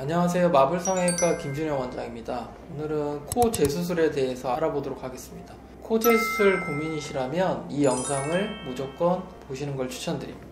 안녕하세요. 마블성형외과 김준영 원장입니다. 오늘은 코 재수술에 대해서 알아보도록 하겠습니다. 코 재수술 고민이시라면 이 영상을 무조건 보시는 걸 추천드립니다.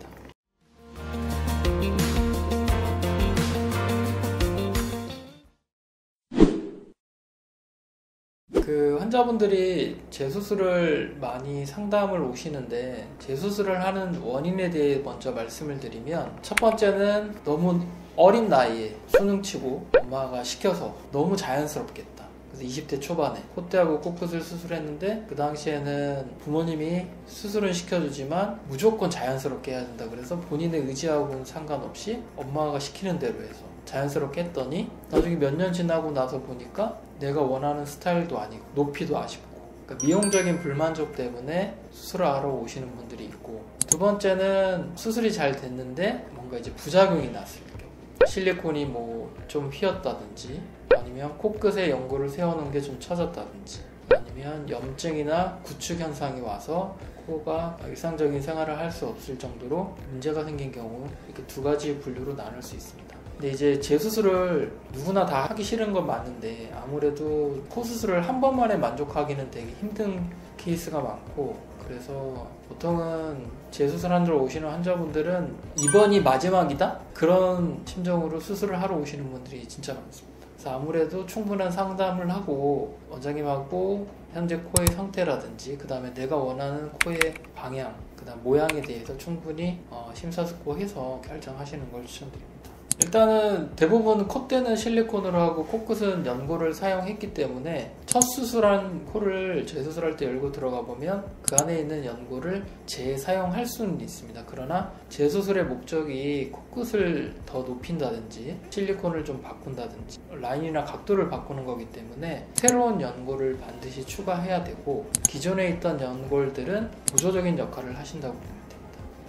환자분들이 재수술을 많이 상담을 오시는데, 재수술을 하는 원인에 대해 먼저 말씀을 드리면, 첫 번째는 너무 어린 나이에 수능치고 엄마가 시켜서 너무 자연스럽겠다. 그래서 20대 초반에 콧대하고 코끝을 수술했는데, 그 당시에는 부모님이 수술은 시켜주지만 무조건 자연스럽게 해야 된다. 그래서 본인의 의지하고는 상관없이 엄마가 시키는 대로 해서 자연스럽게 했더니, 나중에 몇 년 지나고 나서 보니까 내가 원하는 스타일도 아니고 높이도 아쉽고, 그러니까 미용적인 불만족 때문에 수술을 하러 오시는 분들이 있고, 두 번째는 수술이 잘 됐는데 뭔가 이제 부작용이 났을 경우, 실리콘이 뭐 좀 휘었다든지, 아니면 코끝에 연고를 세워놓은 게 좀 처졌다든지, 아니면 염증이나 구축 현상이 와서 코가 일상적인 생활을 할 수 없을 정도로 문제가 생긴 경우, 이렇게 두 가지 분류로 나눌 수 있습니다. 근데 이제 재수술을 누구나 다 하기 싫은 건 맞는데, 아무래도 코 수술을 한 번만에 만족하기는 되게 힘든 케이스가 많고, 그래서 보통은 재수술하러 오시는 환자분들은 이번이 마지막이다? 그런 심정으로 수술을 하러 오시는 분들이 진짜 많습니다. 그래서 아무래도 충분한 상담을 하고 원장님하고 현재 코의 상태라든지, 그 다음에 내가 원하는 코의 방향, 그 다음 모양에 대해서 충분히 심사숙고해서 결정하시는 걸 추천드립니다. 일단은 대부분 콧대는 실리콘으로 하고 코끝은 연고를 사용했기 때문에, 첫 수술한 코를 재수술할 때 열고 들어가 보면 그 안에 있는 연고를 재사용할 수는 있습니다. 그러나 재수술의 목적이 코끝을 더 높인다든지 실리콘을 좀 바꾼다든지 라인이나 각도를 바꾸는 거기 때문에 새로운 연고를 반드시 추가해야 되고, 기존에 있던 연골들은 보조적인 역할을 하신다고 봅니다.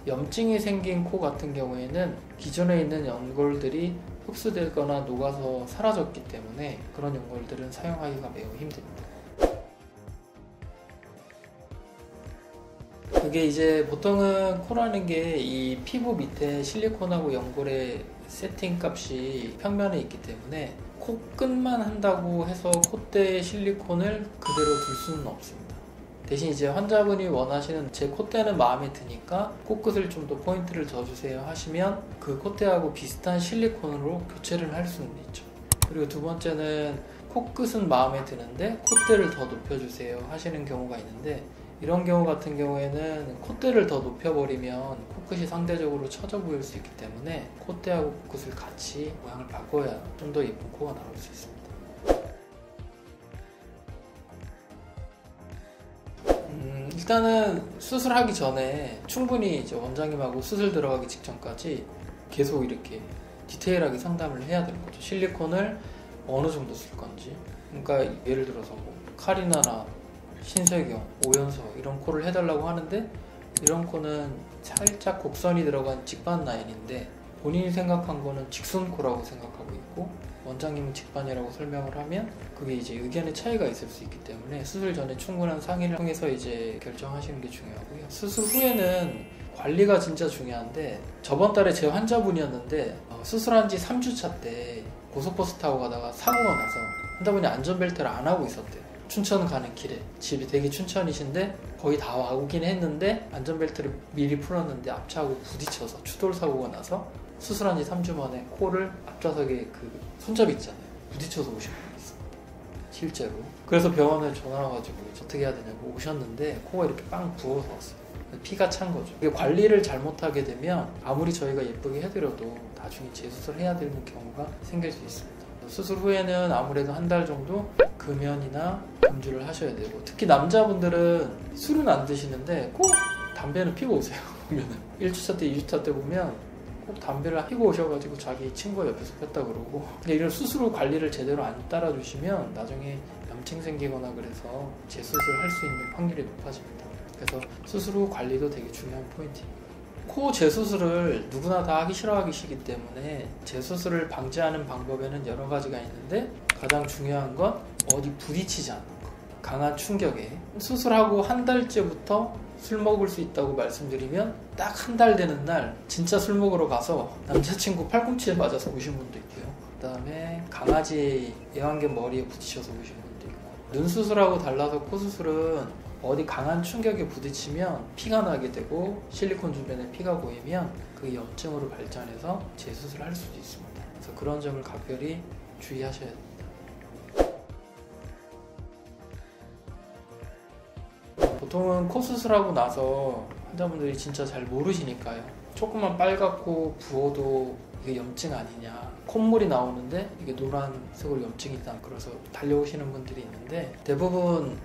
염증이 생긴 코 같은 경우에는 기존에 있는 연골들이 흡수되거나 녹아서 사라졌기 때문에 그런 연골들은 사용하기가 매우 힘듭니다. 그게 이제 보통은 코라는 게 이 피부 밑에 실리콘하고 연골의 세팅 값이 평면에 있기 때문에 코끝만 한다고 해서 콧대에 실리콘을 그대로 둘 수는 없습니다. 대신 이제 환자분이 원하시는 제 콧대는 마음에 드니까 코끝을 좀 더 포인트를 더 주세요 하시면 그 콧대하고 비슷한 실리콘으로 교체를 할 수는 있죠. 그리고 두 번째는 코끝은 마음에 드는데 콧대를 더 높여주세요 하시는 경우가 있는데, 이런 경우 같은 경우에는 콧대를 더 높여버리면 코끝이 상대적으로 처져 보일 수 있기 때문에 콧대하고 코끝을 같이 모양을 바꿔야 좀 더 예쁜 코가 나올 수 있습니다. 일단은 수술하기 전에 충분히 이제 원장님하고 수술 들어가기 직전까지 계속 이렇게 디테일하게 상담을 해야 되는 거죠. 실리콘을 어느 정도 쓸 건지, 그러니까 예를 들어서 뭐 카리나나 신세경, 오연서 이런 코를 해달라고 하는데, 이런 코는 살짝 곡선이 들어간 직반 라인인데 본인이 생각한 거는 직선코라고 생각하고 있고, 원장님은 직반이라고 설명을 하면 그게 이제 의견의 차이가 있을 수 있기 때문에 수술 전에 충분한 상의를 통해서 이제 결정하시는 게 중요하고요. 수술 후에는 관리가 진짜 중요한데, 저번 달에 제 환자분이었는데 수술한 지 3주차 때 고속버스 타고 가다가 사고가 나서 환자분이 안전벨트를 안 하고 있었대요. 춘천 가는 길에, 집이 되게 춘천이신데 거의 다 오긴 했는데 안전벨트를 미리 풀었는데 앞차하고 부딪혀서 추돌 사고가 나서 수술한 지 3주 만에 코를 앞좌석에 그 손잡이 있잖아요, 부딪혀서 오신 분이 있습니다, 실제로. 그래서 병원에 전화 와가지고 어떻게 해야 되냐고 오셨는데 코가 이렇게 빵 부어서 왔어요. 피가 찬 거죠. 이게 관리를 잘못하게 되면 아무리 저희가 예쁘게 해드려도 나중에 재수술을 해야 되는 경우가 생길 수 있습니다. 수술 후에는 아무래도 한 달 정도 금연이나 금주를 하셔야 되고, 특히 남자분들은 술은 안 드시는데 꼭 담배는 피고 오세요. 보면은 1주차 때 2주차 때 보면 꼭 담배를 피고 오셔가지고 자기 친구가 옆에서 폈다 그러고, 근데 이런 수술 후 관리를 제대로 안 따라주시면 나중에 염증 생기거나 그래서 재수술을 할 수 있는 확률이 높아집니다. 그래서 수술 후 관리도 되게 중요한 포인트입니다. 코 재수술을 누구나 다 하기 싫어하시기 때문에 재수술을 방지하는 방법에는 여러 가지가 있는데, 가장 중요한 건 어디 부딪히지 않는 거. 강한 충격에 수술하고 한 달째부터 술 먹을 수 있다고 말씀드리면 딱 한 달 되는 날 진짜 술 먹으러 가서 남자친구 팔꿈치에 맞아서 오신 분도 있고요. 그다음에 강아지 애완견 머리에 부딪혀서 오신 분도 있고, 눈 수술하고 달라서 코 수술은 어디 강한 충격에 부딪히면 피가 나게 되고 실리콘 주변에 피가 고이면 그게 염증으로 발전해서 재수술을 할 수도 있습니다. 그래서 그런 점을 각별히 주의하셔야 됩니다. 보통은 코 수술하고 나서 환자분들이 진짜 잘 모르시니까요. 조금만 빨갛고 부어도 이게 염증 아니냐, 콧물이 나오는데 이게 노란색으로 염증이 있다, 그래서 달려오시는 분들이 있는데, 대부분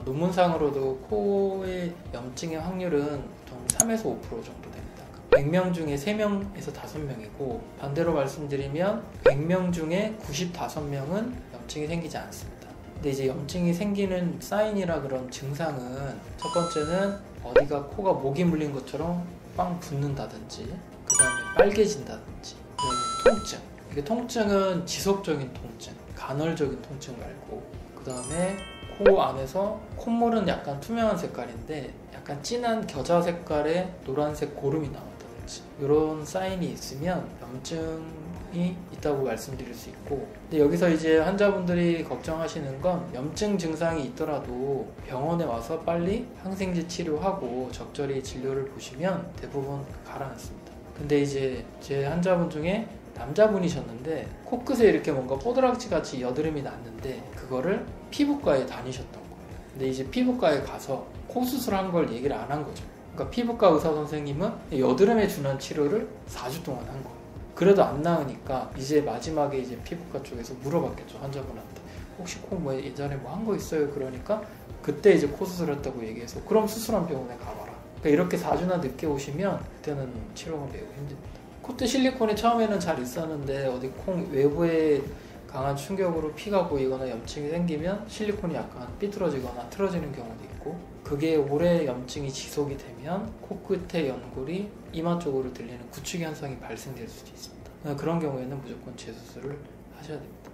논문상으로도 코의 염증의 확률은 보통 3에서 5% 정도 됩니다. 100명 중에 3명에서 5명이고, 반대로 말씀드리면 100명 중에 95명은 염증이 생기지 않습니다. 근데 이제 염증이 생기는 사인이라 그런 증상은, 첫 번째는 어디가 코가 모기 물린 것처럼 빵 붓는다든지, 그 다음에 빨개진다든지, 그 다음에 통증. 이게 통증은 지속적인 통증, 간헐적인 통증 말고, 그 다음에 코 안에서 콧물은 약간 투명한 색깔인데 약간 진한 겨자 색깔의 노란색 고름이 나온다든지, 이런 사인이 있으면 염증이 있다고 말씀드릴 수 있고, 근데 여기서 이제 환자분들이 걱정하시는 건, 염증 증상이 있더라도 병원에 와서 빨리 항생제 치료하고 적절히 진료를 보시면 대부분 가라앉습니다. 근데 이제 제 환자분 중에 남자분이셨는데 코끝에 이렇게 뭔가 뽀드락지 같이 여드름이 났는데 그거를 피부과에 다니셨던 거예요. 근데 이제 피부과에 가서 코 수술한 걸 얘기를 안 한 거죠. 그러니까 피부과 의사 선생님은 여드름에 준한 치료를 4주 동안 한 거예요. 그래도 안 나으니까 이제 마지막에 이제 피부과 쪽에서 물어봤겠죠, 환자분한테. 혹시 코 뭐 예전에 뭐 한 거 있어요? 그러니까 그때 이제 코 수술했다고 얘기해서, 그럼 수술한 병원에 가봐라. 그러니까 이렇게 4주나 늦게 오시면 그때는 치료가 매우 힘듭니다. 콧대 실리콘이 처음에는 잘 있었는데 어디 콩 외부에 강한 충격으로 피가 고이거나 염증이 생기면 실리콘이 약간 삐뚤어지거나 틀어지는 경우도 있고, 그게 오래 염증이 지속이 되면 코끝의 연골이 이마 쪽으로 들리는 구축 현상이 발생될 수도 있습니다. 그런 경우에는 무조건 재수술을 하셔야 됩니다.